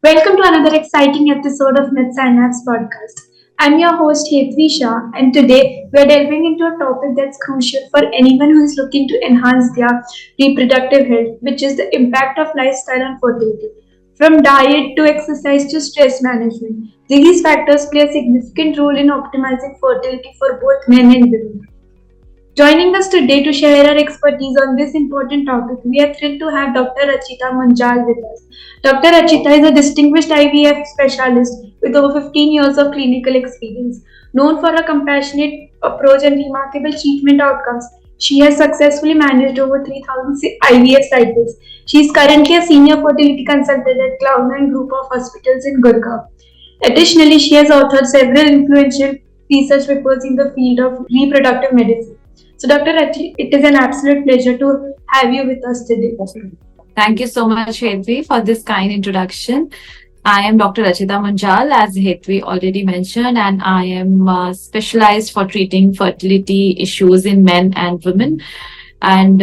Welcome to another exciting episode of Myths and Apps podcast. I'm your host Hetvi Shah, and today we're delving into a topic that's crucial for anyone who is looking to enhance their reproductive health, which is the impact of lifestyle on fertility. From diet to exercise to stress management, these factors play a significant role in optimizing fertility for both men and women. Joining us today to share her expertise on this important topic, we are thrilled to have Dr. Rachita Munjal with us. Dr. Rachita is a distinguished IVF specialist with over 15 years of clinical experience. Known for her compassionate approach and remarkable treatment outcomes, she has successfully managed over 3,000 IVF cycles. She is currently a senior fertility consultant at Cloud9 Group of Hospitals in Gurgaon. Additionally, she has authored several influential research papers in the field of reproductive medicine. So, Dr. Rachi, it is an absolute pleasure to have you with us today. Thank you so much, Hetvi, for this kind introduction. I am Dr. Rachita Munjal, as Hetvi already mentioned, and I am specialized for treating fertility issues in men and women. And,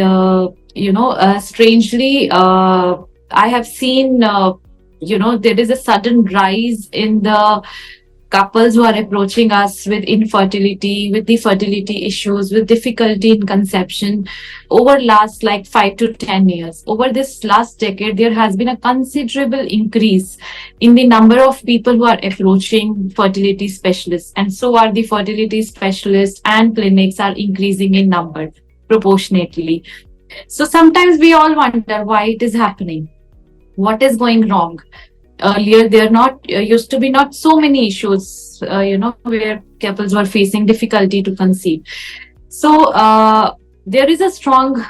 strangely, I have seen, there is a sudden rise in the couples who are approaching us with infertility, with the fertility issues, with difficulty in conception over last like 5 to 10 years. Over this last decade, there has been a considerable increase in the number of people who are approaching fertility specialists, and so are the fertility specialists and clinics are increasing in number proportionately. So sometimes we all wonder why it is happening. What is going wrong? Earlier there not used to be not so many issues where couples were facing difficulty to conceive. So there is a strong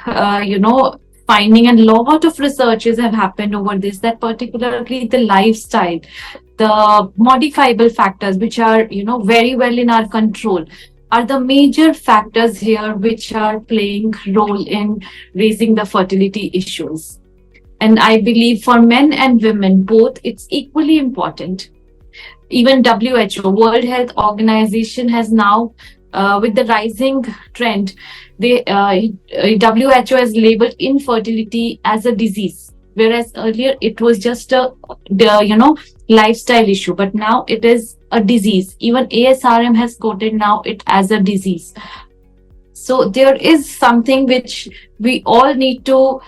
finding, and lot of researches have happened over this, that particularly the lifestyle, the modifiable factors which are very well in our control are the major factors here which are playing role in raising the fertility issues. And I believe for men and women both, it's equally important. Even WHO, World Health Organization, has now, with the rising trend, WHO has labeled infertility as a disease, whereas earlier it was just lifestyle issue, but now it is a disease. Even ASRM has quoted now it as a disease. So there is something which we all need to,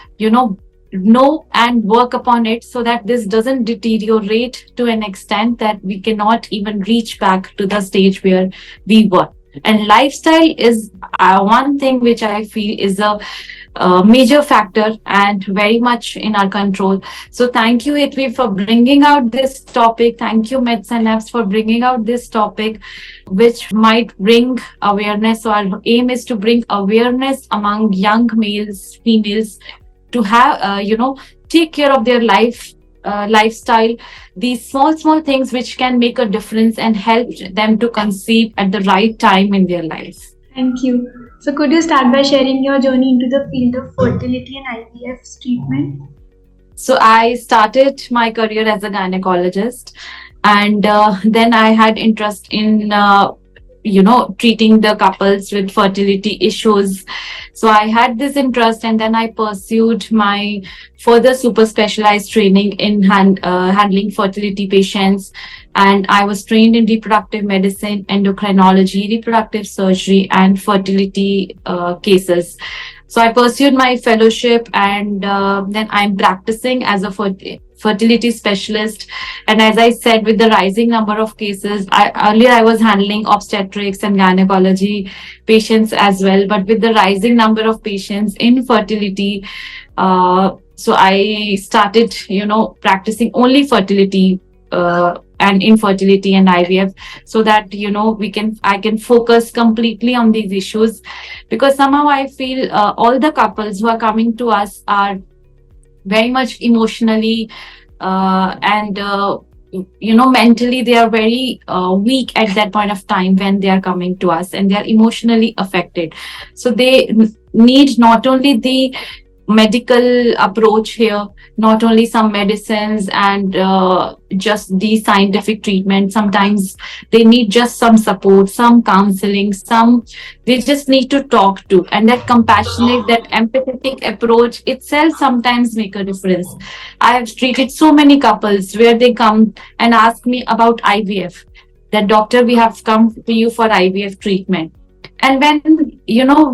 know and work upon it, so that this doesn't deteriorate to an extent that we cannot even reach back to the stage where we were. And lifestyle is one thing which I feel is a major factor and very much in our control. So thank you, Hetvi, for bringing out this topic. Thank you, Myths and Apps, for bringing out this topic, which might bring awareness. So our aim is to bring awareness among young males, females, to have take care of their lifestyle, these small things which can make a difference and help them to conceive at the right time in their life. Thank you. So, could you start by sharing your journey into the field of fertility and IVF treatment? So I started my career as a gynecologist, and then I had interest in treating the couples with fertility issues. So I had this interest, and then I pursued my further super specialized training in handling fertility patients. And I was trained in reproductive medicine, endocrinology, reproductive surgery, and fertility cases. So I pursued my fellowship, and then I'm practicing as a fertility specialist. And as I said, with the rising number of cases, earlier I was handling obstetrics and gynecology patients as well, but with the rising number of patients in fertility, so I started, practicing only fertility and infertility and IVF, so that I can focus completely on these issues, because somehow I feel all the couples who are coming to us are very much emotionally and mentally they are very weak at that point of time when they are coming to us, and they are emotionally affected. So they need not only the medical approach here, not only some medicines and just the scientific treatment. Sometimes they need just some support, some counseling, some they just need to talk to. And that compassionate, that empathetic approach itself sometimes make a difference. I have treated so many couples where they come and ask me about IVF. That doctor, we have come to you for IVF treatment. And when,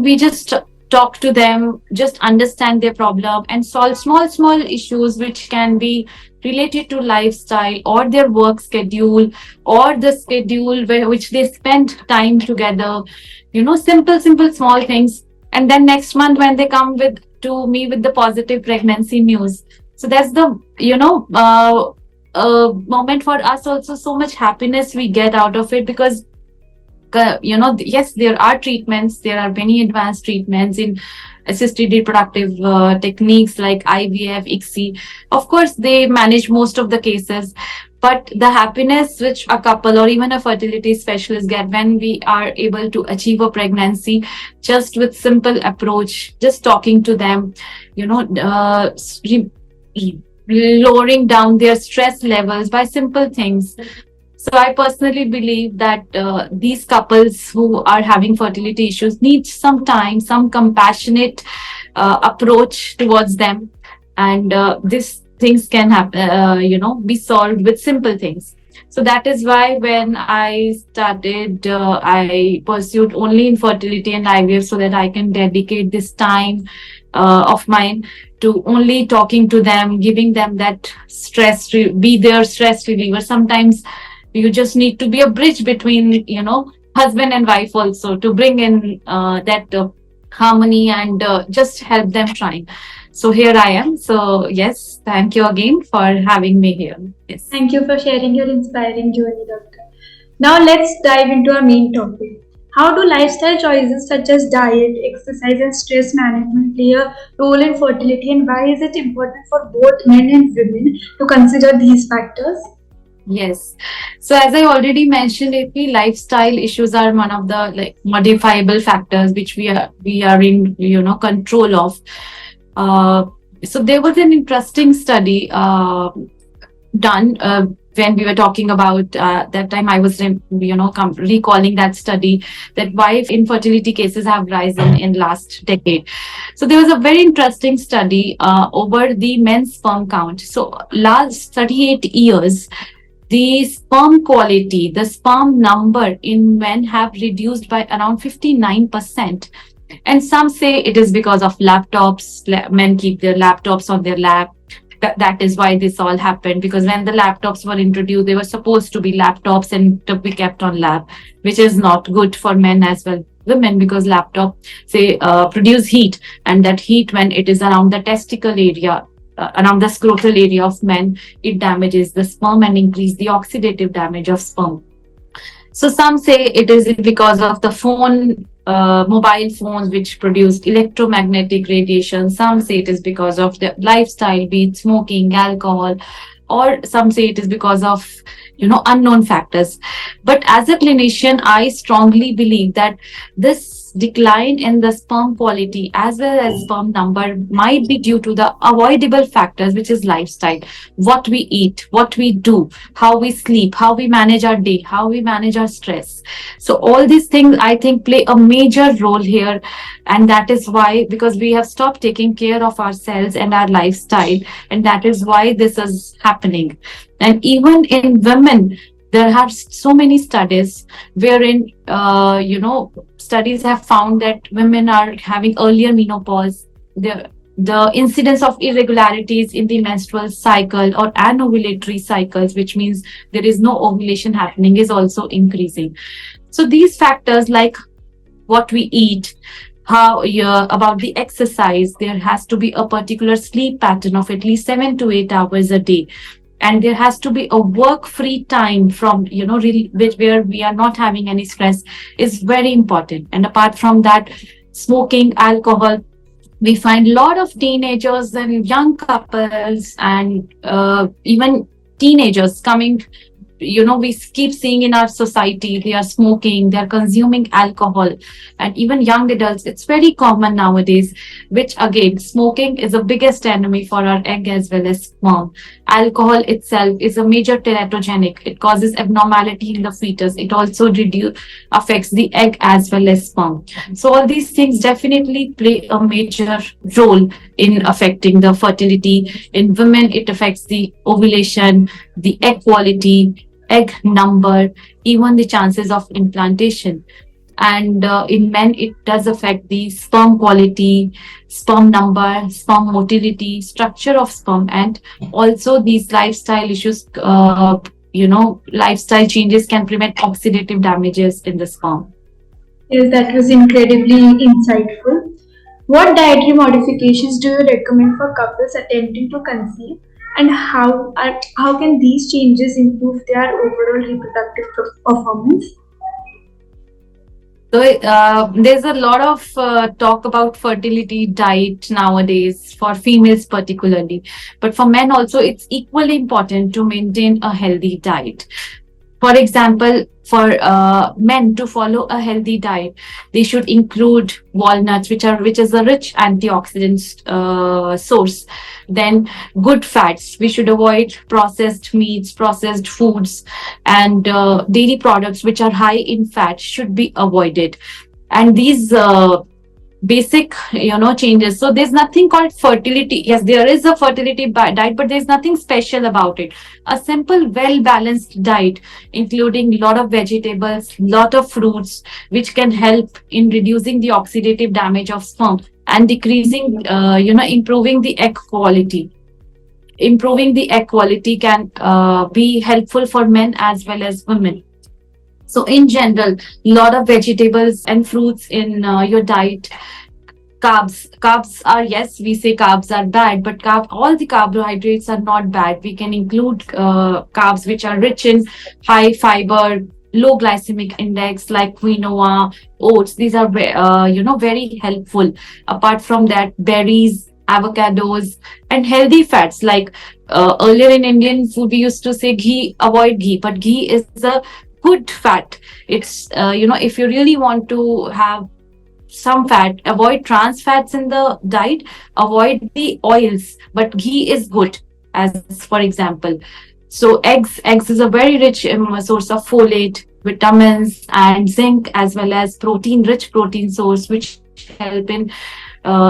we just talk to them, just understand their problem and solve small issues which can be related to lifestyle or their work schedule or the schedule which they spend time together, simple small things. And then next month when they come with to me with the positive pregnancy news, so that's the moment for us also, so much happiness we get out of it. Because yes, there are treatments, there are many advanced treatments in assisted reproductive techniques like IVF, ICSI. Of course, they manage most of the cases, but the happiness which a couple or even a fertility specialist get when we are able to achieve a pregnancy just with simple approach, just talking to them, lowering down their stress levels by simple things. So I personally believe that these couples who are having fertility issues need some time, some compassionate approach towards them, and these things can happen, be solved with simple things. So that is why when I started, I pursued only infertility and IVF so that I can dedicate this time of mine to only talking to them, giving them that be their stress reliever. Sometimes you just need to be a bridge between, husband and wife also, to bring in that harmony and just help them trying. So here I am. So yes, thank you again for having me here. Yes. Thank you for sharing your inspiring journey, Doctor. Now let's dive into our main topic. How do lifestyle choices such as diet, exercise, and stress management play a role in fertility, and why is it important for both men and women to consider these factors? Yes. So as I already mentioned, lifestyle issues are one of the modifiable factors which we are in control of. So there was an interesting study done when we were talking about that time. I was recalling that study, that why infertility cases have risen in last decade. So there was a very interesting study over the men's sperm count. So last 38 years, the sperm quality, the sperm number in men have reduced by around 59%. And some say it is because of laptops. Men keep their laptops on their lap. That is why this all happened, because when the laptops were introduced, they were supposed to be laptops and to be kept on lap, which is not good for men as well women, because laptop produce heat, and that heat, when it is around the testicle area, around the scrotal area of men, it damages the sperm and increase the oxidative damage of sperm. So some say it is because of the mobile phones which produce electromagnetic radiation. Some say it is because of the lifestyle, be it smoking, alcohol, or some say it is because of unknown factors. But as a clinician, I strongly believe that this decline in the sperm quality as well as sperm number might be due to the avoidable factors, which is lifestyle, what we eat, what we do, how we sleep, how we manage our day, how we manage our stress. So all these things, I think, play a major role here. And that is why, because we have stopped taking care of ourselves and our lifestyle, and that is why this is happening. And even in women, there are so many studies wherein, studies have found that women are having earlier menopause. The incidence of irregularities in the menstrual cycle or anovulatory cycles, which means there is no ovulation happening, is also increasing. So these factors, like what we eat, about the exercise, there has to be a particular sleep pattern of at least 7 to 8 hours a day. And there has to be a work-free time from, where we are not having any stress, is very important. And apart from that, smoking, alcohol, we find a lot of teenagers and young couples and even teenagers coming we keep seeing in our society, they are smoking, they are consuming alcohol, and even young adults, it's very common nowadays, which again, smoking is the biggest enemy for our egg as well as sperm. Alcohol itself is a major teratogenic. It causes abnormality in the fetus. It also affects the egg as well as sperm. So all these things definitely play a major role in affecting the fertility. In women, it affects the ovulation, the egg quality, egg number, even the chances of implantation. And in men, it does affect the sperm quality, sperm number, sperm motility, structure of sperm, and also these lifestyle issues. Lifestyle changes can prevent oxidative damages in the sperm. Yes, that was incredibly insightful. What dietary modifications do you recommend for couples attempting to conceive, and how can these changes improve their overall reproductive performance? So there's a lot of talk about fertility diet nowadays for females particularly, but for men also it's equally important to maintain a healthy diet. For example, for men to follow a healthy diet, they should include walnuts, which is a rich antioxidant source. Then good fats. We should avoid processed meats, processed foods, and dairy products which are high in fat should be avoided. And these basic changes, so there's nothing called fertility. Yes, there is a fertility diet, but there's nothing special about it. A simple well balanced diet including a lot of vegetables, lot of fruits, which can help in reducing the oxidative damage of sperm and decreasing improving the egg quality. Improving the egg quality can be helpful for men as well as women. So in general, lot of vegetables and fruits in your diet. Carbs are, yes, we say carbs are bad, but all the carbohydrates are not bad. We can include carbs which are rich in high fiber, low glycemic index, like quinoa, oats. These are very helpful. Apart from that, berries, avocados, and healthy fats, like earlier in Indian food we used to say ghee, avoid ghee, but ghee is a good fat. It's if you really want to have some fat, avoid trans fats in the diet, avoid the oils, but ghee is good, as for example. So eggs is a very rich source of folate, vitamins, and zinc, as well as rich protein source, which help in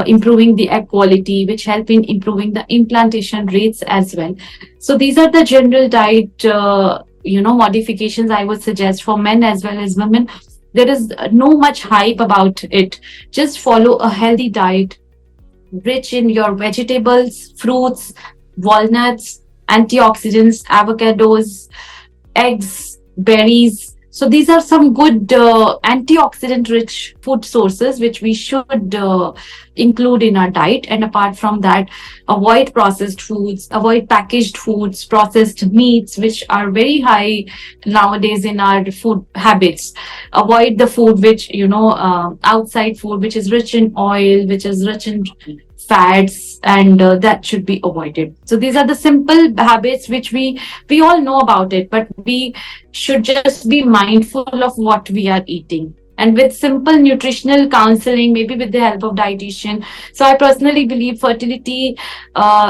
improving the egg quality, which help in improving the implantation rates as well. So these are the general diet modifications I would suggest for men as well as women. There is no much hype about it. Just follow a healthy diet rich in your vegetables, fruits, walnuts, antioxidants, avocados, eggs, berries. So these are some good antioxidant rich food sources which we should include in our diet. And apart from that, avoid processed foods, avoid packaged foods, processed meats, which are very high nowadays in our food habits. Avoid the food which, outside food, which is rich in oil, which is rich in fats, and that should be avoided. So these are the simple habits which we all know about it, but we should just be mindful of what we are eating, and with simple nutritional counseling, maybe with the help of dietitian. So I personally believe fertility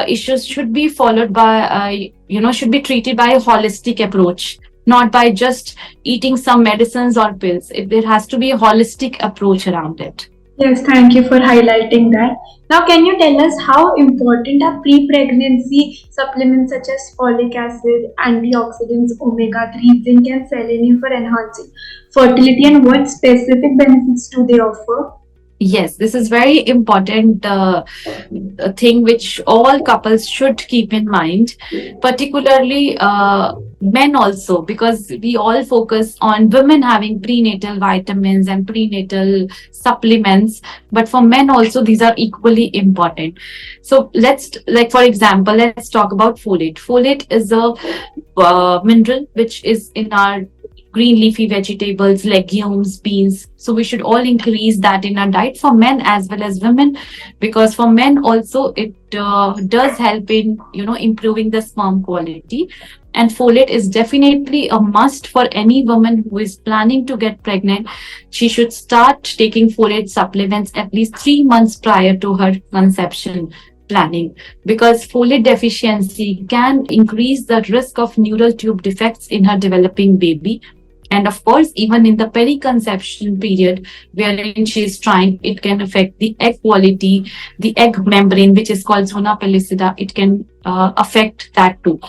issues should be followed by should be treated by a holistic approach, not by just eating some medicines or pills. There has to be a holistic approach around it. Yes, thank you for highlighting that. Now, can you tell us how important are pre-pregnancy supplements such as folic acid, antioxidants, omega-3, zinc, and selenium for enhancing fertility, and what specific benefits do they offer? Yes, this is very important thing which all couples should keep in mind, particularly men also, because we all focus on women having prenatal vitamins and prenatal supplements, but for men also these are equally important. So for example, let's talk about folate. Folate is a mineral which is in our green leafy vegetables, legumes, beans. So we should all increase that in our diet for men as well as women, because for men also it does help in improving the sperm quality. And folate is definitely a must for any woman who is planning to get pregnant. She should start taking folate supplements at least 3 months prior to her conception planning, because folate deficiency can increase the risk of neural tube defects in her developing baby. And of course, even in the periconception period, wherein she is trying, it can affect the egg quality, the egg membrane, which is called zona pellucida. It can affect that too.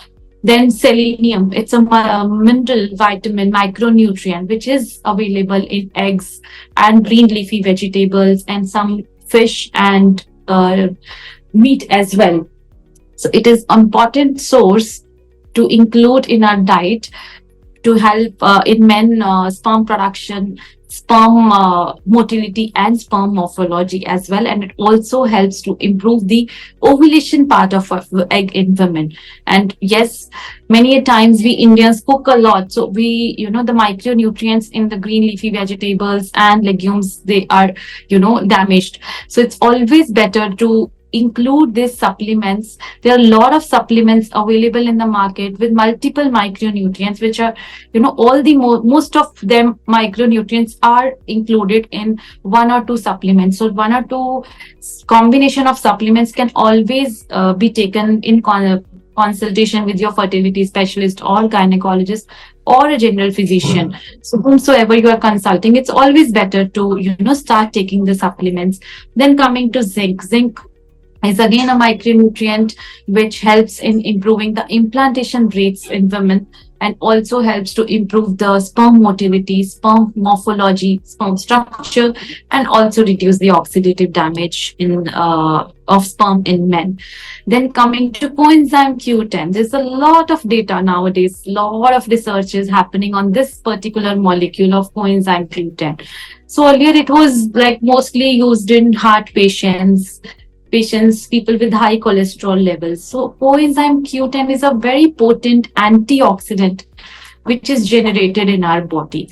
Then selenium, it's a mineral, vitamin, micronutrient, which is available in eggs and green leafy vegetables and some fish and meat as well. So it is important source to include in our diet to help in men sperm production, sperm motility, and sperm morphology as well. And it also helps to improve the ovulation part of egg in women. And yes, many a times we Indians cook a lot. So we, the micronutrients in the green leafy vegetables and legumes, they are, damaged. So it's always better to include these supplements. There are a lot of supplements available in the market with multiple micronutrients, which are, all the most of them micronutrients are included in one or two supplements. So one or two combination of supplements can always be taken in consultation with your fertility specialist or gynecologist or a general physician. So whomsoever you are consulting, it's always better to, start taking the supplements. Then coming to zinc is again a micronutrient which helps in improving the implantation rates in women, and also helps to improve the sperm motility, sperm morphology, sperm structure, and also reduce the oxidative damage of sperm in men. Then coming to coenzyme Q10, there's a lot of data nowadays, lot of research is happening on this particular molecule of coenzyme Q10. So earlier it was like mostly used in heart patients, people with high cholesterol levels. So coenzyme Q10 is a very potent antioxidant which is generated in our body.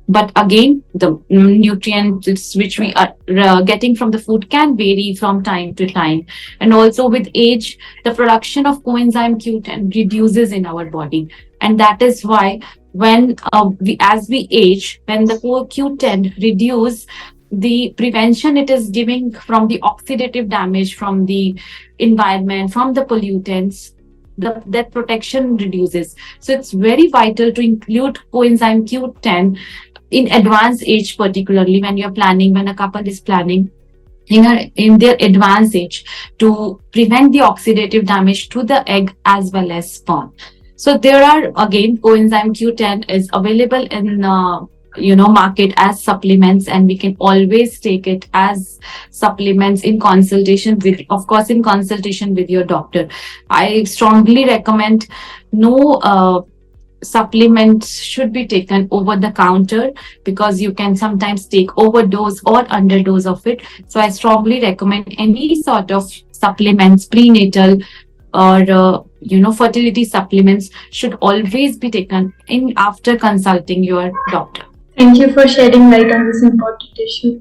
But again, the nutrients which we are getting from the food can vary from time to time. And also with age, the production of coenzyme Q10 reduces in our body. And that is why when as we age, when the Q10 reduce, the prevention it is giving from the oxidative damage from the environment, from the pollutants, that protection reduces. So it's very vital to include coenzyme Q10 in advanced age, particularly when you're planning, when a couple is planning in their advanced age, to prevent the oxidative damage to the egg as well as sperm. So there are, again, coenzyme Q10 is available in market as supplements, and we can always take it as supplements in consultation with your doctor. I strongly recommend no supplements should be taken over the counter, because you can sometimes take overdose or underdose of it. So I strongly recommend any sort of supplements, prenatal or fertility supplements, should always be taken in after consulting your doctor. Thank you for shedding light on this important issue.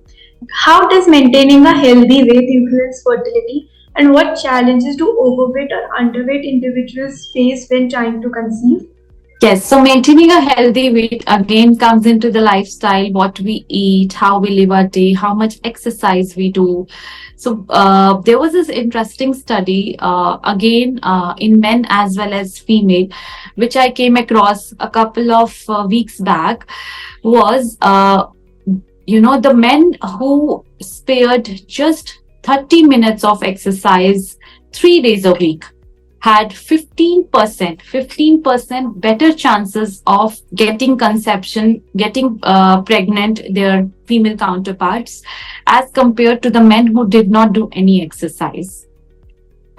How does maintaining a healthy weight influence fertility, and what challenges do overweight or underweight individuals face when trying to conceive? Yes, so maintaining a healthy weight again comes into the lifestyle, what we eat, how we live our day, how much exercise we do. So there was this interesting study, in men as well as female, which I came across a couple of weeks back, was, the men who spared just 30 minutes of exercise 3 days a week had 15% better chances of getting pregnant, their female counterparts, as compared to the men who did not do any exercise.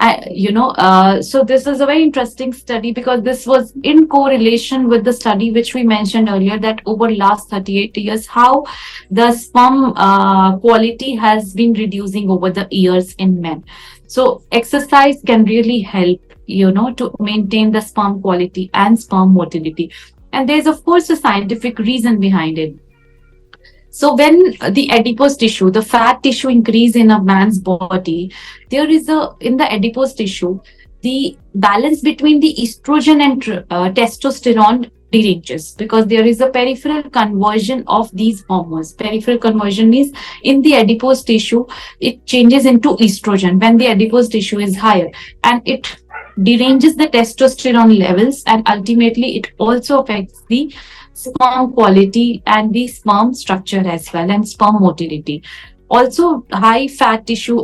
So this is a very interesting study, because this was in correlation with the study which we mentioned earlier, that over last 38 years, how the sperm quality has been reducing over the years in men. So exercise can really help, to maintain the sperm quality and sperm motility. And there's of course a scientific reason behind it. So when the adipose tissue, the fat tissue increase in a man's body, there is in the adipose tissue, the balance between the estrogen and testosterone deranges, because there is a peripheral conversion of these hormones. Peripheral conversion means in the adipose tissue, it changes into estrogen when the adipose tissue is higher, and it deranges the testosterone levels, and ultimately it also affects the sperm quality and the sperm structure as well, and sperm motility. Also, high fat tissue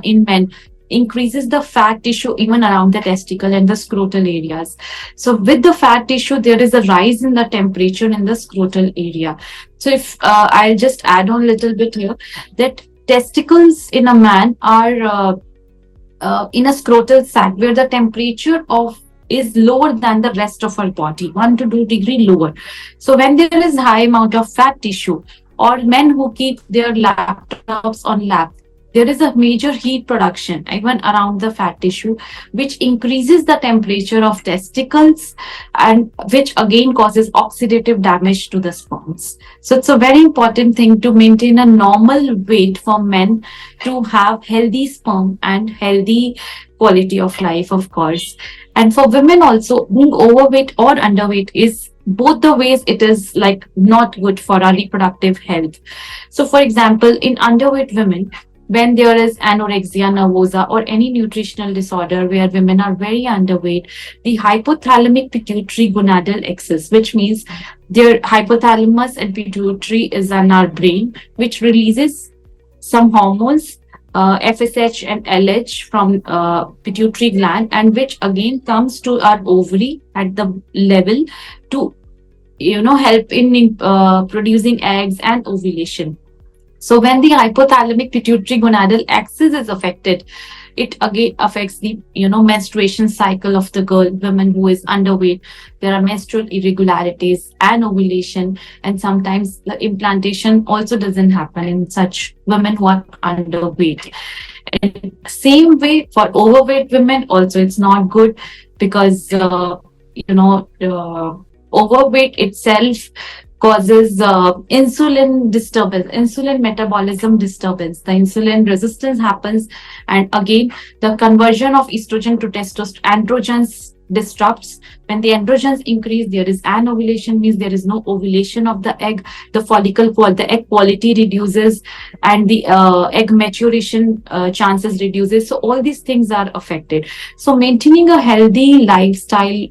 in men increases the fat tissue even around the testicle and the scrotal areas. So with the fat tissue, there is a rise in the temperature in the scrotal area. So if I'll just add on a little bit here, that testicles in a man are in a scrotal sac where the temperature of is lower than the rest of our body, 1 to 2 degree lower. So when there is high amount of fat tissue, or men who keep their laptops on lap, there is a major heat production even around the fat tissue, which increases the temperature of testicles, and which again causes oxidative damage to the sperms. So it's a very important thing to maintain a normal weight for men to have healthy sperm and healthy quality of life, of course. And for women also, being overweight or underweight is both the ways it is like not good for our reproductive health. So for example, in underweight women, when there is anorexia nervosa or any nutritional disorder where women are very underweight, the hypothalamic pituitary gonadal axis, which means their hypothalamus and pituitary is in our brain, which releases some hormones, FSH and LH from pituitary gland, and which again comes to our ovary at the level to help in producing eggs and ovulation. So when the hypothalamic pituitary gonadal axis is affected, it again affects the menstruation cycle of the girl, woman who is underweight. There are menstrual irregularities and ovulation, and sometimes the implantation also doesn't happen in such women who are underweight. And same way for overweight women also, it's not good, because overweight itself causes insulin disturbance, insulin metabolism disturbance. The insulin resistance happens, and again, the conversion of estrogen to testosterone, androgens disrupts. When the androgens increase, there is anovulation, means there is no ovulation of the egg. The follicle, the egg quality reduces, and the egg maturation chances reduces. So all these things are affected. So maintaining a healthy lifestyle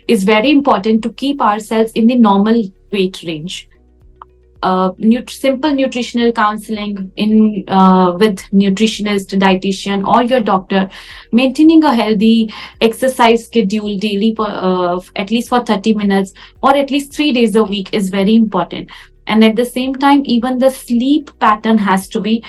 is very important to keep ourselves in the normal weight range. Simple nutritional counseling with nutritionist, dietitian, or your doctor, maintaining a healthy exercise schedule daily at least for 30 minutes or at least 3 days a week is very important. And at the same time, even the sleep pattern has to be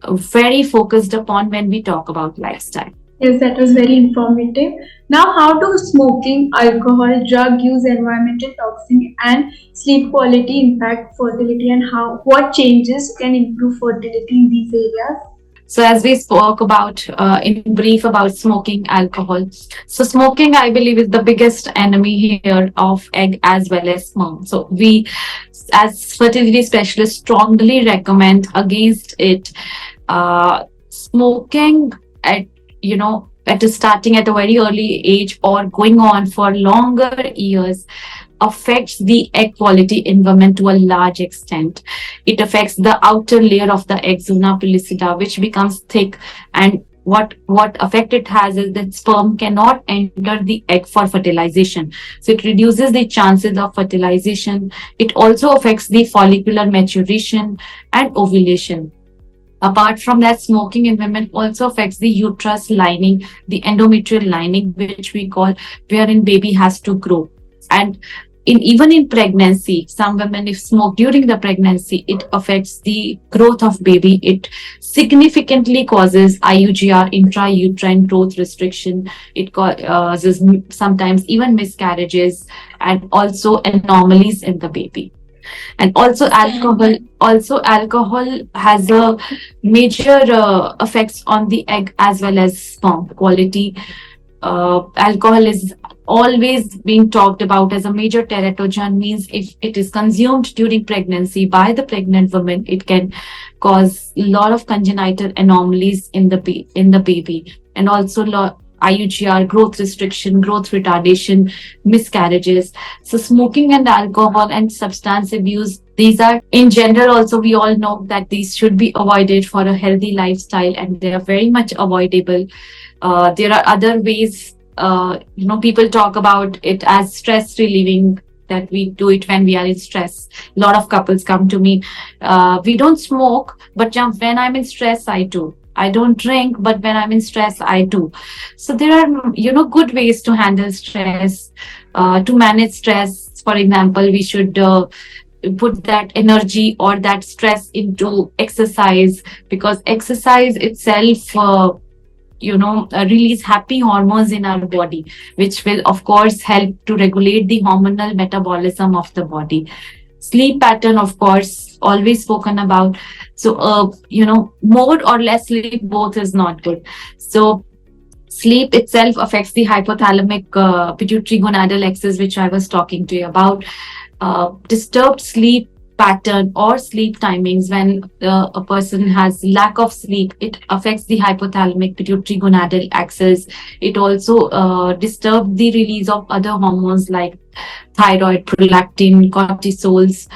very focused upon when we talk about lifestyle. Yes, that was very informative. Now, how do smoking, alcohol, drug use, environmental toxin, and sleep quality impact fertility, and what changes can improve fertility in these areas? So as we spoke about in brief about smoking, alcohol. So smoking, I believe, is the biggest enemy here of egg as well as sperm. So we, as fertility specialists, strongly recommend against it. Smoking starting at a very early age or going on for longer years affects the egg quality in women to a large extent. It affects the outer layer of the egg, zona pellucida, which becomes thick, and what effect it has is that sperm cannot enter the egg for fertilization. So it reduces the chances of fertilization. It also affects the follicular maturation and ovulation. Apart from that, smoking in women also affects the uterus lining, the endometrial lining, which we call wherein baby has to grow. And even in pregnancy, some women, if smoke during the pregnancy, it affects the growth of baby. It significantly causes IUGR, intrauterine growth restriction. It causes sometimes even miscarriages and also anomalies in the baby. And also alcohol has a major effects on the egg as well as sperm quality. alcohol is always being talked about as a major teratogen, means if it is consumed during pregnancy by the pregnant woman, it can cause a lot of congenital anomalies in the baby, and also IUGR, growth restriction, growth retardation, miscarriages. So smoking and alcohol and substance abuse, these are in general also, we all know that these should be avoided for a healthy lifestyle, and they are very much avoidable. There are other ways, people talk about it as stress relieving, that we do it when we are in stress. A lot of couples come to me, we don't smoke, but when I'm in stress, I do. I don't drink, but when I'm in stress, I do. So there are, good ways to handle stress, to manage stress. For example, we should put that energy or that stress into exercise, because exercise itself release happy hormones in our body, which will of course help to regulate the hormonal metabolism of the body. Sleep pattern, of course, always spoken about. So more or less sleep, both is not good. So sleep itself affects the hypothalamic pituitary gonadal axis, which I was talking to you about. Disturbed sleep pattern or sleep timings, when a person has lack of sleep, it affects the hypothalamic pituitary gonadal axis. It also disturbs the release of other hormones like thyroid, prolactin, cortisols,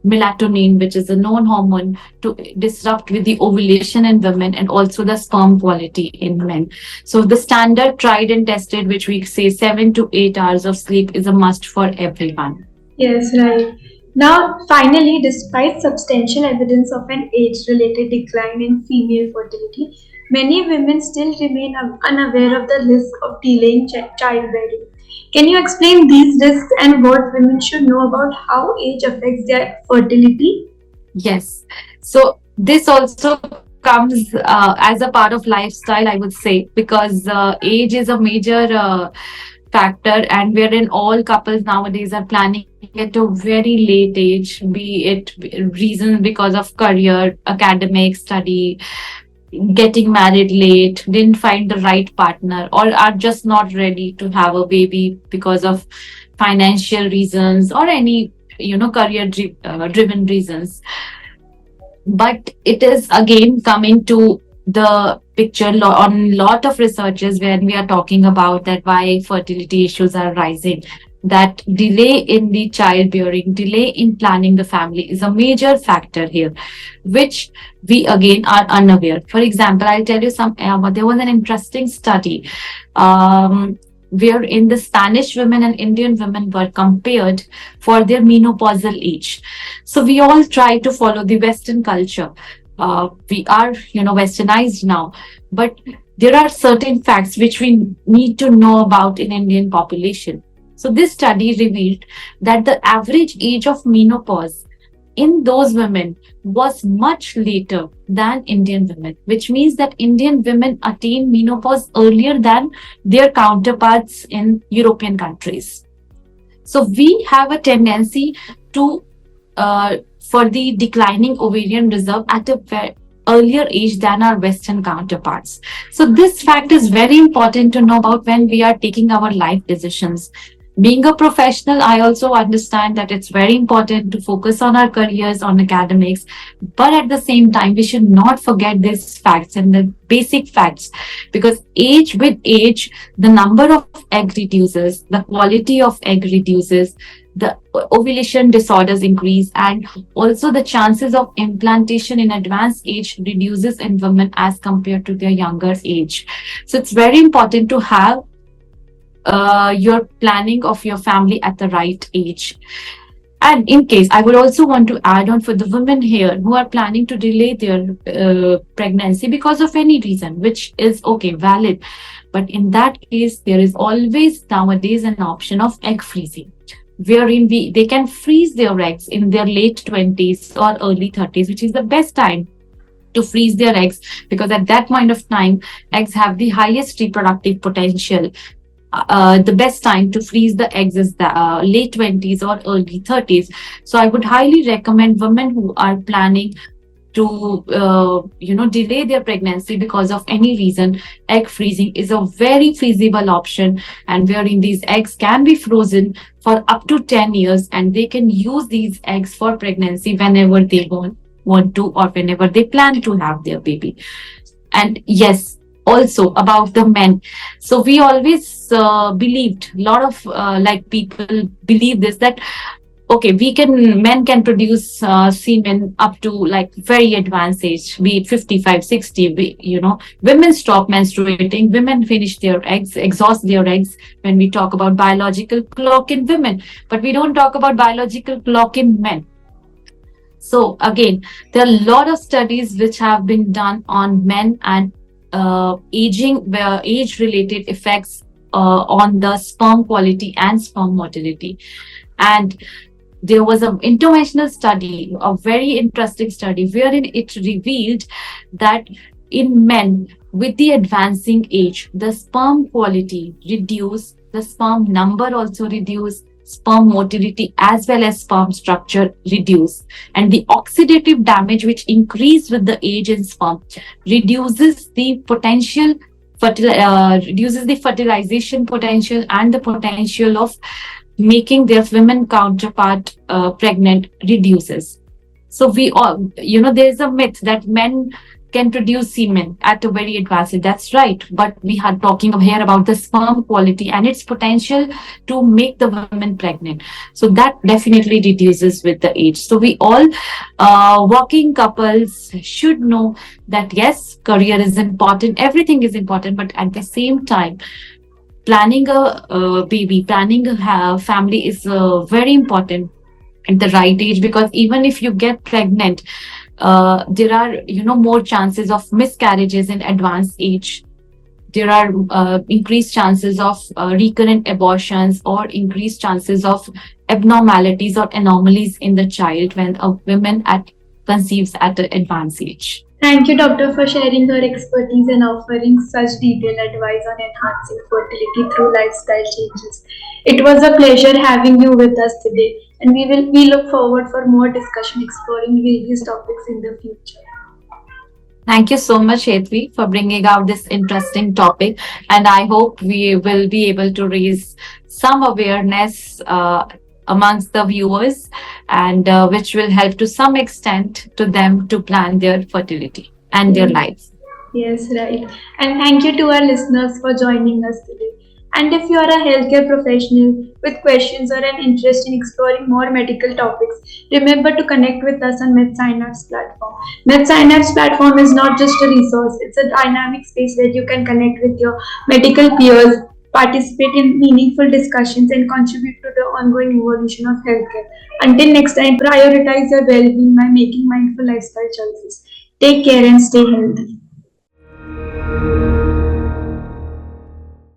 melatonin, which is a known hormone, to disrupt with the ovulation in women and also the sperm quality in men. So the standard tried and tested, which we say 7 to 8 hours of sleep, is a must for everyone. Yes, right. Now, finally, despite substantial evidence of an age related decline in female fertility, many women still remain unaware of the risk of delaying childbearing. Can you explain these risks and what women should know about how age affects their fertility? Yes. So this also comes as a part of lifestyle, I would say, because age is a major factor, and wherein all couples nowadays are planning at a very late age, be it reasons because of career, academic, study, getting married late, didn't find the right partner, or are just not ready to have a baby because of financial reasons or any career driven reasons. But it is again coming to the picture on lot of researches when we are talking about that why fertility issues are rising, that delay in the childbearing, delay in planning the family is a major factor here, which we again are unaware. For example, I'll tell you there was an interesting study wherein the Spanish women and Indian women were compared for their menopausal age. So we all try to follow the Western culture. We are, westernized now, but there are certain facts which we need to know about in Indian population. So this study revealed that the average age of menopause in those women was much later than Indian women, which means that Indian women attain menopause earlier than their counterparts in European countries. So we have a tendency to for the declining ovarian reserve at a very earlier age than our Western counterparts. So this fact is very important to know about when we are taking our life decisions. Being a professional, I also understand that it's very important to focus on our careers, on academics, but at the same time, we should not forget these facts and the basic facts, because age with age, the number of egg reduces, the quality of egg reduces, the ovulation disorders increase, and also the chances of implantation in advanced age reduces in women as compared to their younger age. So it's very important to have your planning of your family at the right age. And in case, I would also want to add on for the women here who are planning to delay their pregnancy because of any reason, which is okay, valid. But in that case, there is always nowadays an option of egg freezing, wherein they can freeze their eggs in their late 20s or early 30s, which is the best time to freeze their eggs, because at that point of time, eggs have the highest reproductive potential. The best time to freeze the eggs is the late 20s or early 30s. So I would highly recommend women who are planning to delay their pregnancy because of any reason, egg freezing is a very feasible option, and wherein these eggs can be frozen for up to 10 years, and they can use these eggs for pregnancy whenever they want to, or whenever they plan to have their baby. And yes, also about the men, so we always believed, a lot of like people believe this, that okay, men can produce semen up to like very advanced age, be it 55, 60. Women stop menstruating, women finish their eggs, exhaust their eggs, when we talk about biological clock in women, but we don't talk about biological clock in men. So again, there are a lot of studies which have been done on men and age related effects on the sperm quality and sperm motility. And there was an international study, a very interesting study, wherein it revealed that in men with the advancing age, the sperm quality reduced, the sperm number also reduced, sperm motility as well as sperm structure reduced, and the oxidative damage which increased with the age in sperm reduces the potential reduces the fertilization potential and the potential of making their women counterpart pregnant reduces. So we all, there's a myth that men can produce semen at a very advanced age. That's right. But we are talking here about the sperm quality and its potential to make the woman pregnant. So that definitely reduces with the age. So we all working couples should know that yes, career is important, everything is important, but at the same time, planning a baby, planning a family is very important at the right age, because even if you get pregnant, there are more chances of miscarriages in advanced age. There are increased chances of recurrent abortions, or increased chances of abnormalities or anomalies in the child when a woman conceives at an advanced age. Thank you, doctor, for sharing your expertise and offering such detailed advice on enhancing fertility through lifestyle changes. It was a pleasure having you with us today, and we look forward for more discussion exploring various topics in the future. Thank you so much, Hetvi, for bringing out this interesting topic, and I hope we will be able to raise some awareness amongst the viewers, and which will help to some extent to them to plan their fertility and their lives. Yes, right. And thank you to our listeners for joining us today. And if you are a healthcare professional with questions or an interest in exploring more medical topics, remember to connect with us on MedSynapse platform. MedSynapse platform is not just a resource, it's a dynamic space where you can connect with your medical peers, participate in meaningful discussions, and contribute to the ongoing evolution of healthcare. Until next time, prioritize your well-being by making mindful lifestyle choices. Take care and stay healthy.